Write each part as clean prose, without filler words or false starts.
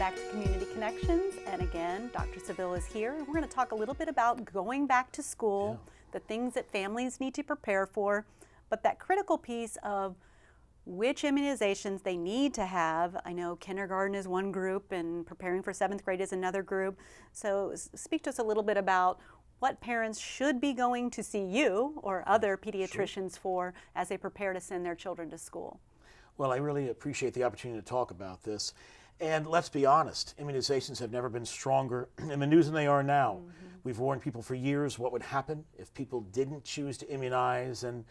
back to Community Connections, and again, Dr. Savel is here. We're going to talk a little bit about going back to school, the things that families need to prepare for, but that critical piece of which immunizations they need to have. I know kindergarten is one group and preparing for 7th grade is another group. So speak to us a little bit about what parents should be going to see you or other pediatricians for as they prepare to send their children to school. Well, I really appreciate the opportunity to talk about this. And let's be honest, immunizations have never been stronger in the news than they are now. We've warned people for years what would happen if people didn't choose to immunize, and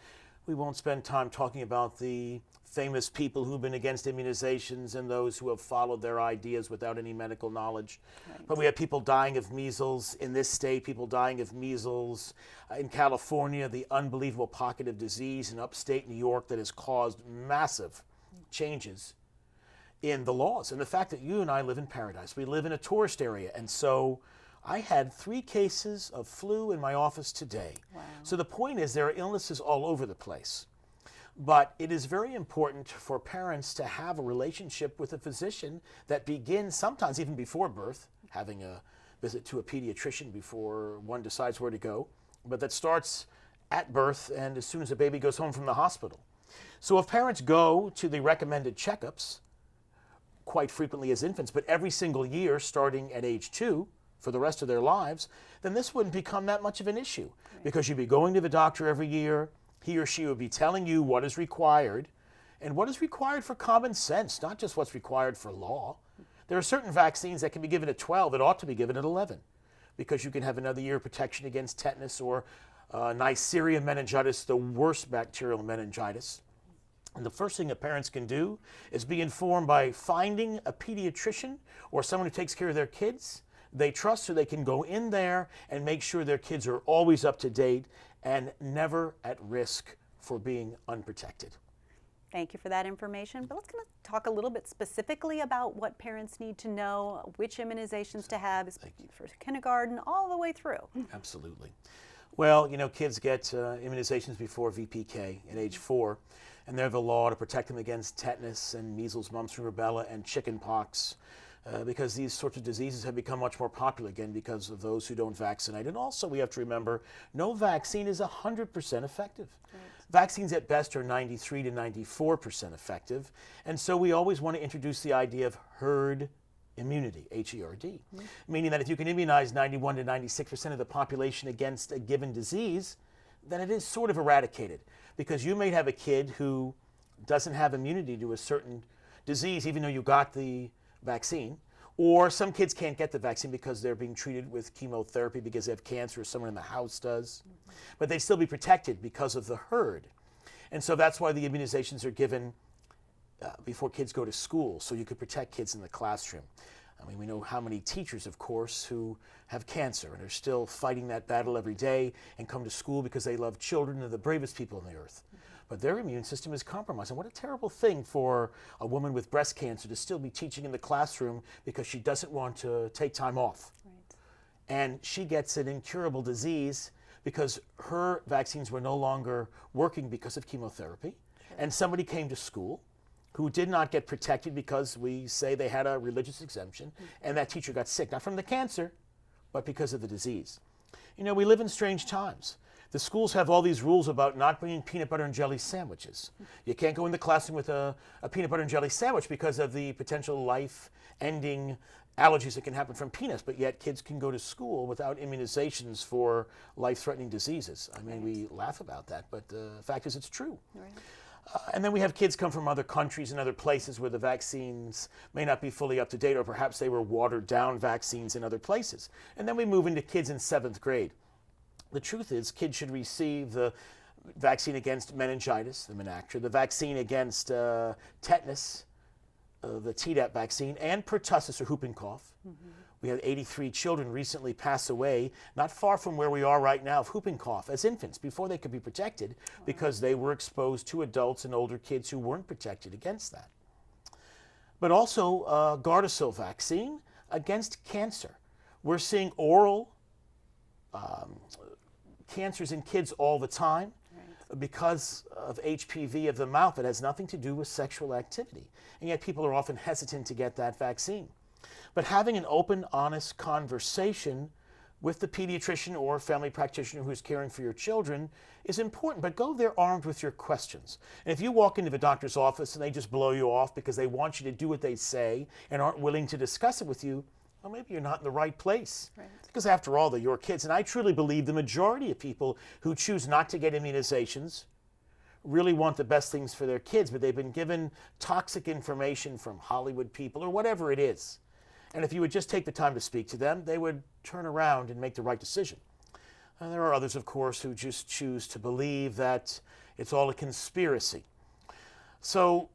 we won't spend time talking about the famous people who've been against immunizations and those who have followed their ideas without any medical knowledge. But we have people dying of measles in this state, people dying of measles in California, the unbelievable pocket of disease in upstate New York that has caused massive changes in the laws. And the fact that you and I live in paradise, we live in a tourist area, and so I had 3 cases of flu in my office today. Wow. So the point is there are illnesses all over the place. But it is very important for parents to have a relationship with a physician that begins sometimes even before birth, having a visit to a pediatrician before one decides where to go, but that starts at birth and as soon as the baby goes home from the hospital. So if parents go to the recommended checkups, quite frequently as infants, but every single year starting at age 2 for the rest of their lives, then this wouldn't become that much of an issue because you'd be going to the doctor every year. He or she would be telling you what is required and what is required for common sense, not just what's required for law. There are certain vaccines that can be given at 12 that ought to be given at 11 because you can have another year of protection against tetanus or Neisseria meningitis, the worst bacterial meningitis. And the first thing that parents can do is be informed by finding a pediatrician or someone who takes care of their kids they trust, so they can go in there and make sure their kids are always up to date and never at risk for being unprotected. Thank you for that information. But let's talk a little bit specifically about what parents need to know, which immunizations to have for kindergarten all the way through. Absolutely. Well, you know, kids get immunizations before VPK at age 4, and they're the law to protect them against tetanus and measles, mumps, and rubella, and chicken pox. Because these sorts of diseases have become much more popular again because of those who don't vaccinate. And also we have to remember, no vaccine is 100% effective. Right. Vaccines at best are 93 to 94% effective. And so we always want to introduce the idea of herd immunity, H-E-R-D, meaning that if you can immunize 91 to 96% of the population against a given disease, then it is sort of eradicated. Because you may have a kid who doesn't have immunity to a certain disease, even though you got the vaccine, or some kids can't get the vaccine because they're being treated with chemotherapy because they have cancer or someone in the house does, but they'd still be protected because of the herd. And so that's why the immunizations are given before kids go to school, so you could protect kids in the classroom. I mean, we know how many teachers, of course, who have cancer and are still fighting that battle every day and come to school because they love children and the bravest people on the earth. But their immune system is compromised. And what a terrible thing for a woman with breast cancer to still be teaching in the classroom because she doesn't want to take time off. Right. And she gets an incurable disease because her vaccines were no longer working because of chemotherapy. Sure. And somebody came to school who did not get protected because we say they had a religious exemption, and that teacher got sick, not from the cancer, but because of the disease. You know, we live in strange times. The schools have all these rules about not bringing peanut butter and jelly sandwiches. You can't go in the classroom with a peanut butter and jelly sandwich because of the potential life-ending allergies that can happen from peanuts, but yet kids can go to school without immunizations for life-threatening diseases. I mean, we laugh about that, but the fact is it's true. Right. And then we have kids come from other countries and other places where the vaccines may not be fully up to date, or perhaps they were watered down vaccines in other places. And then we move into kids in 7th grade. The truth is, kids should receive the vaccine against meningitis, the Menactra, the vaccine against tetanus, the Tdap vaccine, and pertussis, or whooping cough. We had 83 children recently pass away, not far from where we are right now, of whooping cough as infants, before they could be protected, because they were exposed to adults and older kids who weren't protected against that. But also Gardasil vaccine against cancer. We're seeing oral cancers in kids all the time because of HPV of the mouth. It has nothing to do with sexual activity. And yet people are often hesitant to get that vaccine. But having an open, honest conversation with the pediatrician or family practitioner who's caring for your children is important, but go there armed with your questions. And if you walk into the doctor's office and they just blow you off because they want you to do what they say and aren't willing to discuss it with you, well, maybe you're not in the right place. Right. Because after all, they're your kids. And I truly believe the majority of people who choose not to get immunizations really want the best things for their kids, but they've been given toxic information from Hollywood people or whatever it is. And if you would just take the time to speak to them, they would turn around and make the right decision. And there are others, of course, who just choose to believe that it's all a conspiracy. So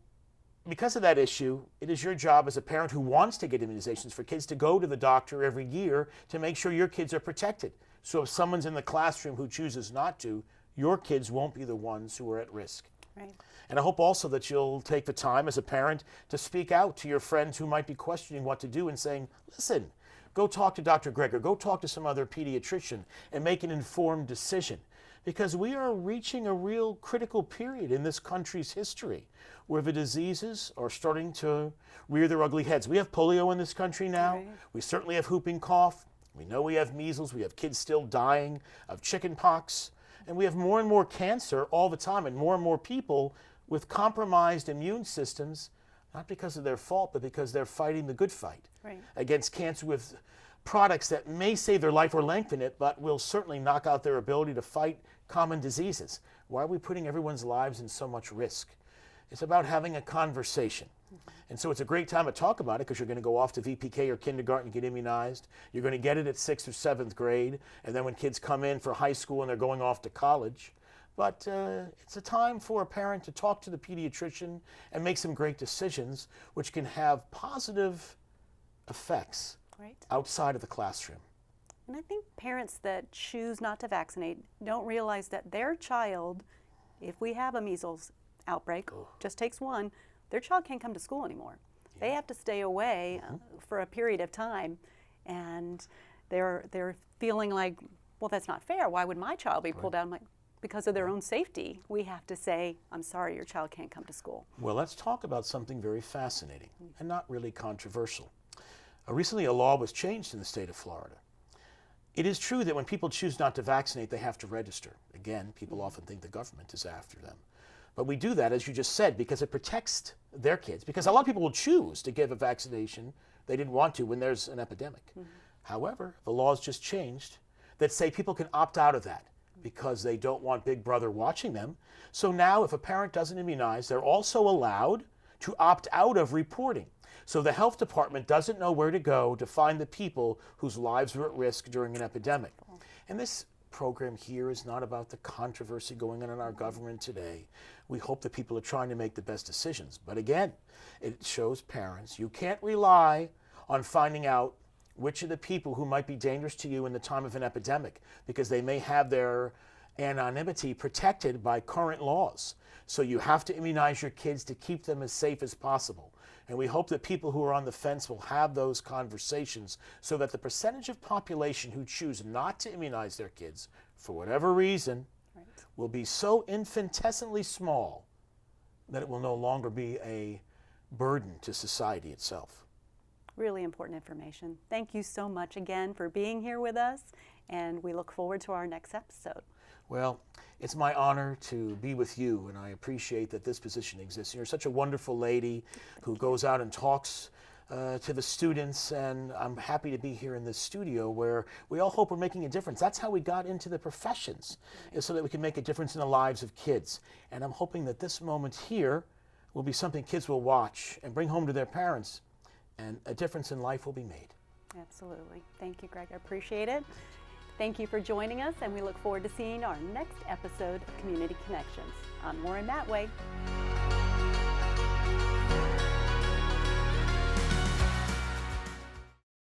because of that issue, it is your job as a parent who wants to get immunizations for kids to go to the doctor every year to make sure your kids are protected. So if someone's in the classroom who chooses not to, your kids won't be the ones who are at risk. Right. And I hope also that you'll take the time as a parent to speak out to your friends who might be questioning what to do and saying, listen, go talk to Dr. Gregor, go talk to some other pediatrician and make an informed decision. Because we are reaching a real critical period in this country's history where the diseases are starting to rear their ugly heads. We have polio in this country now. Right. We certainly have whooping cough. We know we have measles. We have kids still dying of chicken pox. And we have more and more cancer all the time and more people with compromised immune systems, not because of their fault, but because they're fighting the good fight against cancer with products that may save their life or lengthen it, but will certainly knock out their ability to fight common diseases. Why are we putting everyone's lives in so much risk? It's about having a conversation. And so it's a great time to talk about it because you're going to go off to VPK or kindergarten and get immunized. You're going to get it at 6th or 7th grade. And then when kids come in for high school and they're going off to college. But it's a time for a parent to talk to the pediatrician and make some great decisions which can have positive effects outside of the classroom. And I think parents that choose not to vaccinate don't realize that their child, if we have a measles outbreak, just takes one, their child can't come to school anymore. Yeah. They have to stay away for a period of time, and they're feeling like, well, that's not fair. Why would my child be pulled out? I'm like, because of their own safety, we have to say, I'm sorry, your child can't come to school. Well, let's talk about something very fascinating and not really controversial. Recently, a law was changed in the state of Florida. It is true that when people choose not to vaccinate, they have to register. Again, people often think the government is after them. But we do that, as you just said, because it protects their kids. Because a lot of people will choose to give a vaccination they didn't want to when there's an epidemic. However, the laws just changed that say people can opt out of that because they don't want Big Brother watching them. So now if a parent doesn't immunize, they're also allowed to opt out of reporting. So the health department doesn't know where to go to find the people whose lives are at risk during an epidemic. And this program here is not about the controversy going on in our government today. We hope that people are trying to make the best decisions. But again, it shows parents you can't rely on finding out which of the people who might be dangerous to you in the time of an epidemic, because they may have their anonymity protected by current laws. So you have to immunize your kids to keep them as safe as possible. And we hope that people who are on the fence will have those conversations so that the percentage of population who choose not to immunize their kids, for whatever reason, will be so infinitesimally small that it will no longer be a burden to society itself. Really important information. Thank you so much again for being here with us, and we look forward to our next episode. Well, it's my honor to be with you, and I appreciate that this position exists. You're such a wonderful lady who goes out and talks to the students, and I'm happy to be here in this studio where we all hope we're making a difference. That's how we got into the professions, is so that we can make a difference in the lives of kids. And I'm hoping that this moment here will be something kids will watch and bring home to their parents, and a difference in life will be made. Absolutely. Thank you, Greg. I appreciate it. Thank you for joining us, and we look forward to seeing our next episode of Community Connections. I'm Lori Matway.